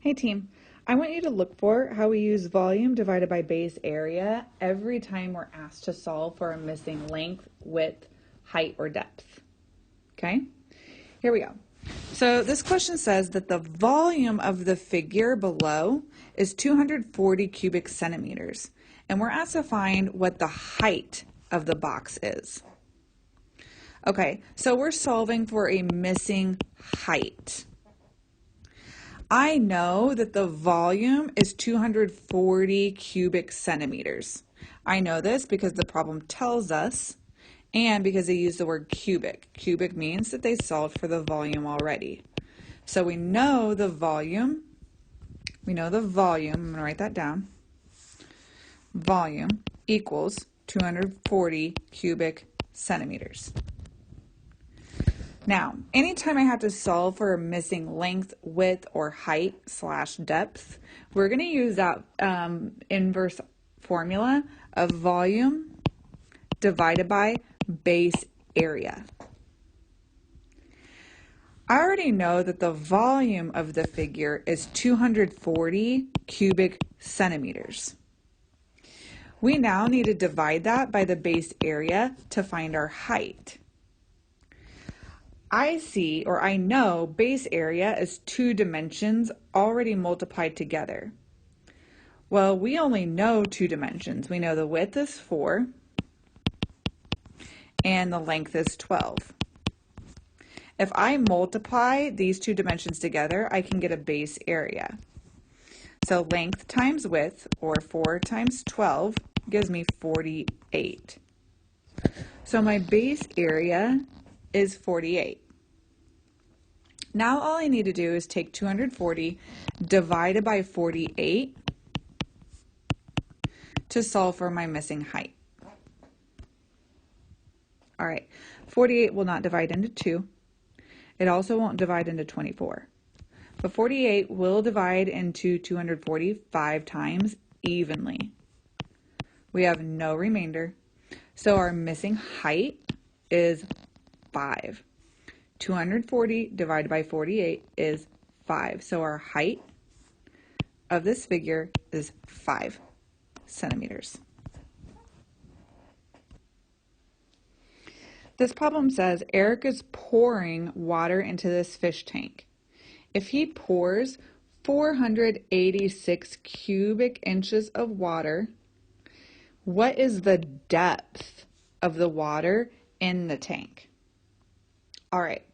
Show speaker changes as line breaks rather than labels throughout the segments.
Hey team, I want you to look for how we use volume divided by base area every time we're asked to solve for a missing length, width, height, or depth. Okay, here we go. So this question says that the volume of the figure below is 240 cubic centimeters, and we're asked to find what the height of the box is. Okay, so we're solving for a missing height. I know that the volume is 240 cubic centimeters. I know this because the problem tells us and because they use the word cubic. Cubic means that they solved for the volume already. So we know the volume. I'm going to write that down. Volume equals 240 cubic centimeters. Now, anytime I have to solve for a missing length, width, or height / depth, we're going to use that inverse formula of volume divided by base area. I already know that the volume of the figure is 240 cubic centimeters. We now need to divide that by the base area to find our height. I know base area is 2 dimensions already multiplied together. Well, we only know 2 dimensions. We know the width is 4 and the length is 12. If I multiply these 2 dimensions together, I can get a base area. So length times width, or 4 times 12, gives me 48. So my base area is 48. Now all I need to do is take 240 divided by 48 to solve for my missing height. All right, 48 will not divide into 2. It also won't divide into 24. But 48 will divide into 245 times evenly. We have no remainder, so our missing height is 5. 240 divided by 48 is 5. So our height of this figure is 5 centimeters. This problem says Eric is pouring water into this fish tank. If he pours 486 cubic inches of water, what is the depth of the water in the tank? All right.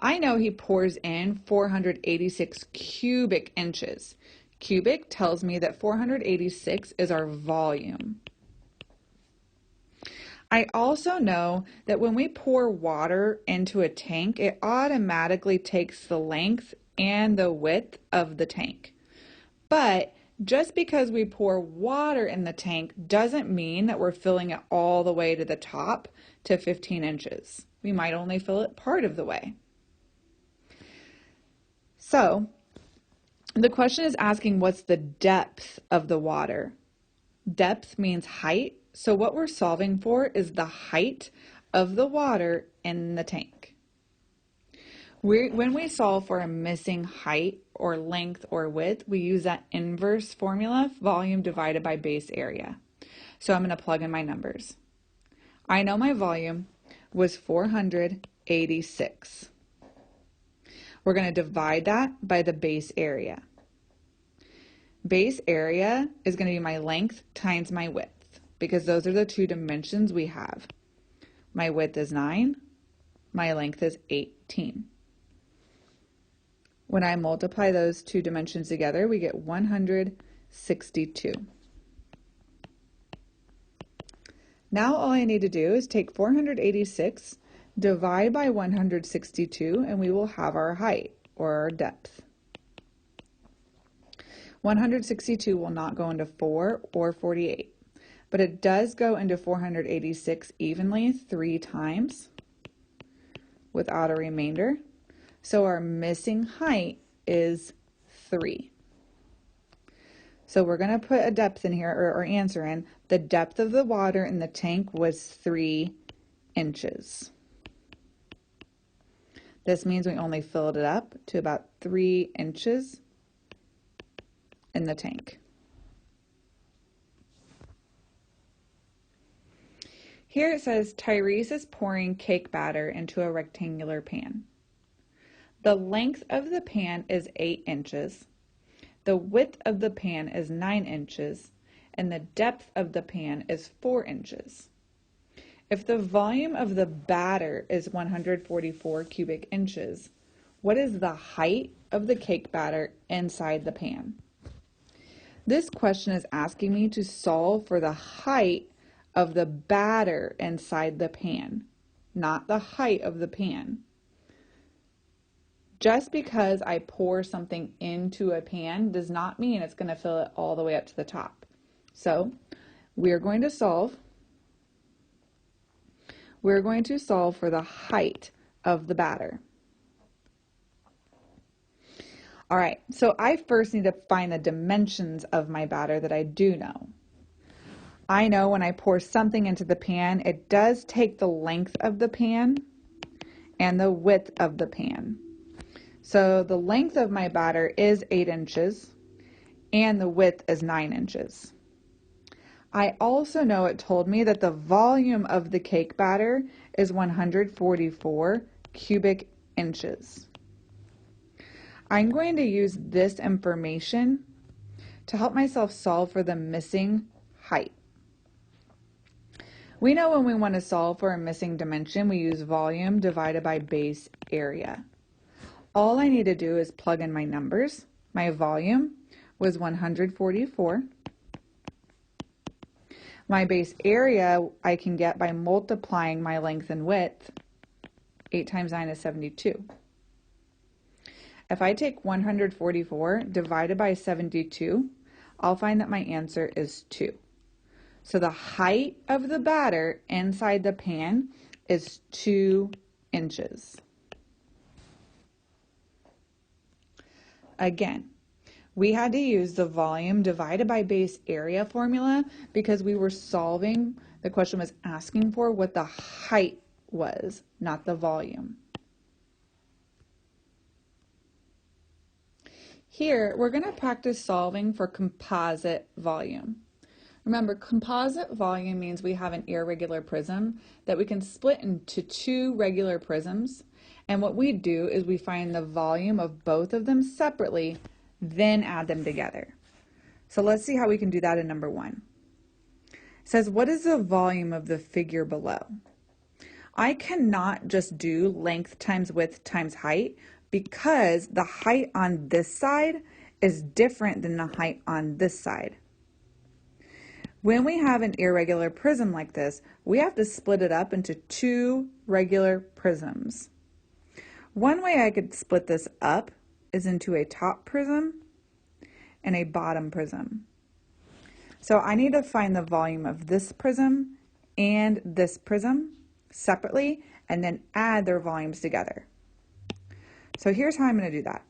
I know he pours in 486 cubic inches. Cubic tells me that 486 is our volume. I also know that when we pour water into a tank, it automatically takes the length and the width of the tank. But just because we pour water in the tank doesn't mean that we're filling it all the way to the top to 15 inches. We might only fill it part of the way. So the question is asking what's the depth of the water. Depth means height, so what we're solving for is the height of the water in the tank. When we solve for a missing height or length or width, we use that inverse formula, volume divided by base area. So I'm going to plug in my numbers. I know my volume was 486. We're going to divide that by the base area. Base area is going to be my length times my width, because those are the 2 dimensions we have. My width is 9, my length is 18. When I multiply those 2 dimensions together, we get 162. Now all I need to do is take 486, divide by 162, and we will have our height, or our depth. 162 will not go into 4 or 48, but it does go into 486 evenly 3 times without a remainder. So our missing height is 3. So we're going to put a depth in here, or answer in. The depth of the water in the tank was 3 inches. This means we only filled it up to about 3 inches in the tank. Here it says Tyrese is pouring cake batter into a rectangular pan. The length of the pan is 8 inches. The width of the pan is 9 inches, and the depth of the pan is 4 inches. If the volume of the batter is 144 cubic inches, what is the height of the cake batter inside the pan? This question is asking me to solve for the height of the batter inside the pan, not the height of the pan. Just because I pour something into a pan does not mean it's going to fill it all the way up to the top. So we're going to solve for the height of the batter. All right, so I first need to find the dimensions of my batter that I do know. I know when I pour something into the pan, it does take the length of the pan and the width of the pan. So the length of my batter is 8 inches and the width is 9 inches. I also know it told me that the volume of the cake batter is 144 cubic inches. I'm going to use this information to help myself solve for the missing height. We know when we want to solve for a missing dimension, we use volume divided by base area. All I need to do is plug in my numbers. My volume was 144. My base area I can get by multiplying my length and width. 8 times 9 is 72. If I take 144 divided by 72, I'll find that my answer is 2. So the height of the batter inside the pan is 2 inches. Again, we had to use the volume divided by base area formula because we were solving, the question was asking for what the height was, not the volume. Here, we're going to practice solving for composite volume. Remember, composite volume means we have an irregular prism that we can split into 2 regular prisms. And what we do is we find the volume of both of them separately, then add them together. So let's see how we can do that in number 1. It says, what is the volume of the figure below? I cannot just do length times width times height because the height on this side is different than the height on this side. When we have an irregular prism like this, we have to split it up into 2 regular prisms. One way I could split this up is into a top prism and a bottom prism. So I need to find the volume of this prism and this prism separately and then add their volumes together. So here's how I'm going to do that.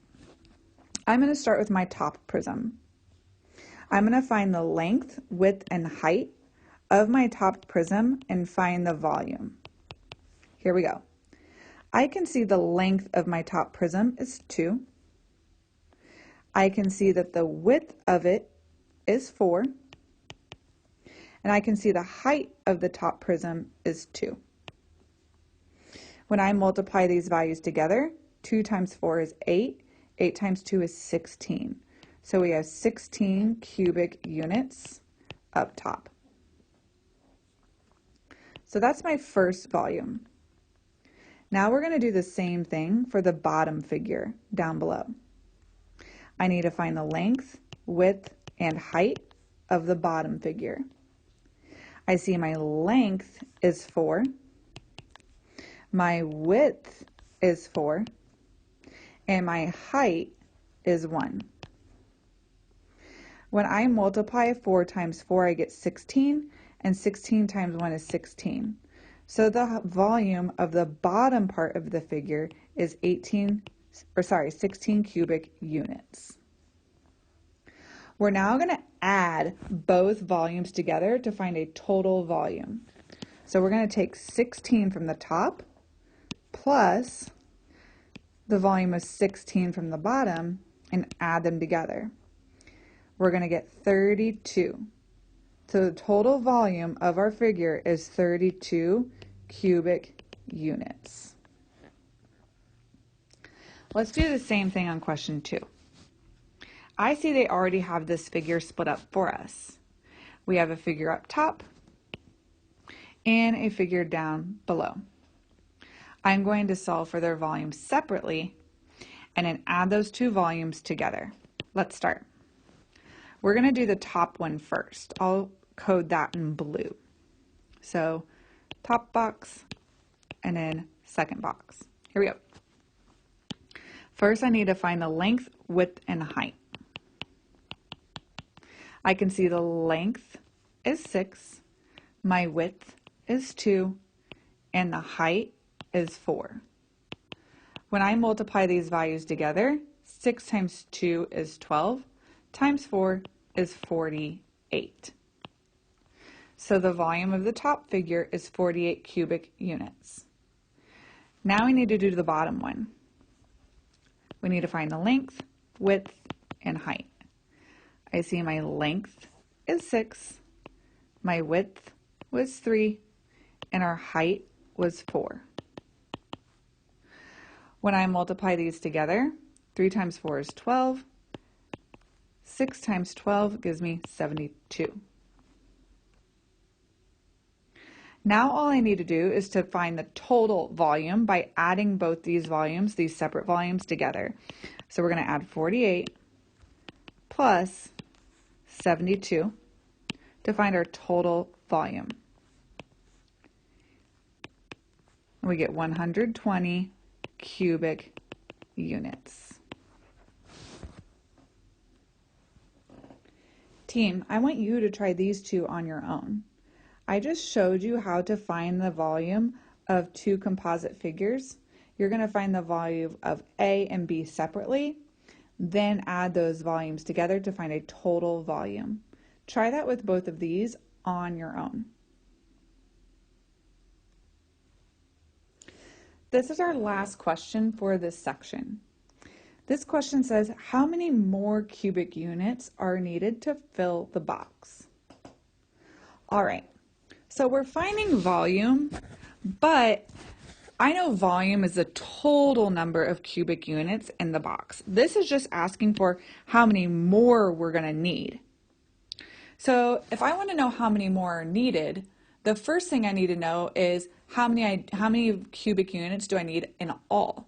I'm going to start with my top prism. I'm going to find the length, width, and height of my top prism and find the volume. Here we go. I can see the length of my top prism is 2. I can see that the width of it is 4. And I can see the height of the top prism is 2. When I multiply these values together, 2 times 4 is 8. 8 times 2 is 16. So we have 16 cubic units up top. So that's my first volume. Now we're going to do the same thing for the bottom figure down below. I need to find the length, width, and height of the bottom figure. I see my length is 4. My width is 4. And my height is 1. When I multiply 4 times 4, I get 16, and 16 times 1 is 16. So the volume of the bottom part of the figure is 16 cubic units. We're now going to add both volumes together to find a total volume. So we're going to take 16 from the top plus the volume of 16 from the bottom and add them together. we're going to get 32. So the total volume of our figure is 32 cubic units. Let's do the same thing on question 2. I see they already have this figure split up for us. We have a figure up top and a figure down below. I'm going to solve for their volumes separately and then add those two volumes together. Let's start. We're going to do the top one first. I'll code that in blue. So top box and then second box. Here we go. First, I need to find the length, width, and height. I can see the length is 6, my width is 2, and the height is 4. When I multiply these values together, 6 times 2 is 12, times 4 is 48. So the volume of the top figure is 48 cubic units. Now we need to do the bottom one. We need to find the length, width, and height. I see my length is 6, my width was 3, and our height was 4. When I multiply these together, 3 times 4 is 12, 6 times 12 gives me 72. Now all I need to do is to find the total volume by adding both these volumes, these separate volumes together. So we're going to add 48 plus 72 to find our total volume. We get 120 cubic units. Team, I want you to try these two on your own. I just showed you how to find the volume of two composite figures. You're going to find the volume of A and B separately, then add those volumes together to find a total volume. Try that with both of these on your own. This is our last question for this section. This question says, how many more cubic units are needed to fill the box? All right. So we're finding volume, but I know volume is the total number of cubic units in the box. This is just asking for how many more we're going to need. So if I want to know how many more are needed, the first thing I need to know is how many cubic units do I need in all?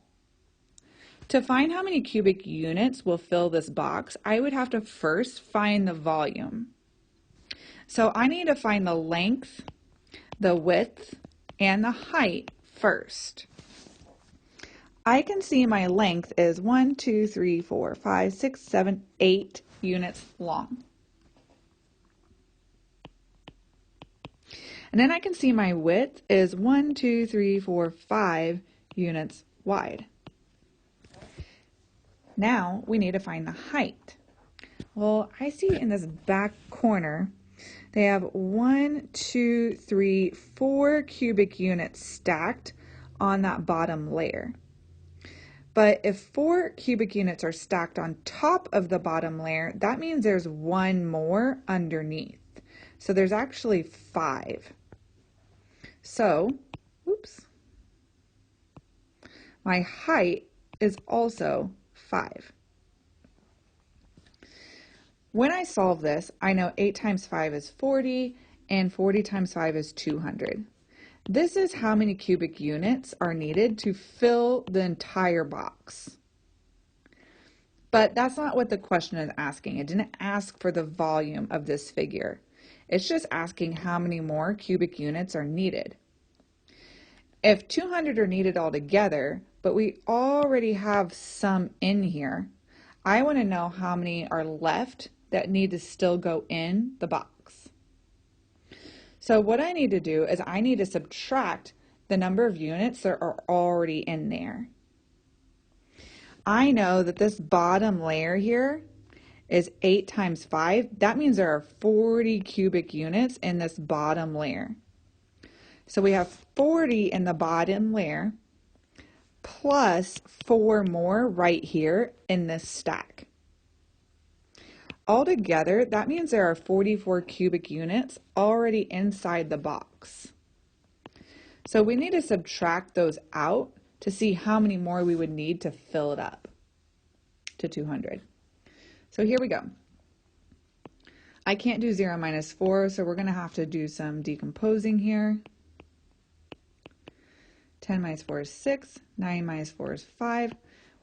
To find how many cubic units will fill this box, I would have to first find the volume. So I need to find the length, the width, and the height first. I can see my length is 1, 2, 3, 4, 5, 6, 7, 8 units long. And then I can see my width is 1, 2, 3, 4, 5 units wide. Now we need to find the height. Well, I see in this back corner, they have 1, 2, 3, 4 cubic units stacked on that bottom layer. But if 4 cubic units are stacked on top of the bottom layer, that means there's one more underneath. So there's actually 5. So, oops, my height is also 5. When I solve this, I know 8 times 5 is 40, and 40 times 5 is 200. This is how many cubic units are needed to fill the entire box. But that's not what the question is asking. It didn't ask for the volume of this figure. It's just asking how many more cubic units are needed. If 200 are needed altogether, but we already have some in here, I want to know how many are left that need to still go in the box. So what I need to do is I need to subtract the number of units that are already in there. I know that this bottom layer here is 8 times 5. That means there are 40 cubic units in this bottom layer. So we have 40 in the bottom layer plus 4 more right here in this stack. Altogether, that means there are 44 cubic units already inside the box. So we need to subtract those out to see how many more we would need to fill it up to 200. So here we go. I can't do 0 minus 4, so we're going to have to do some decomposing here. 10 minus 4 is 6, 9 minus 4 is 5.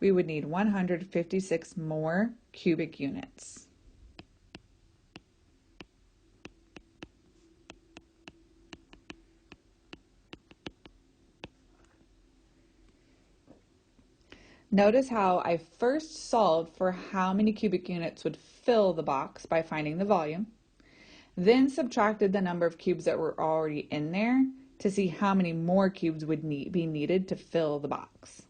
We would need 156 more cubic units. Notice how I first solved for how many cubic units would fill the box by finding the volume, then subtracted the number of cubes that were already in there to see how many more cubes would be needed to fill the box.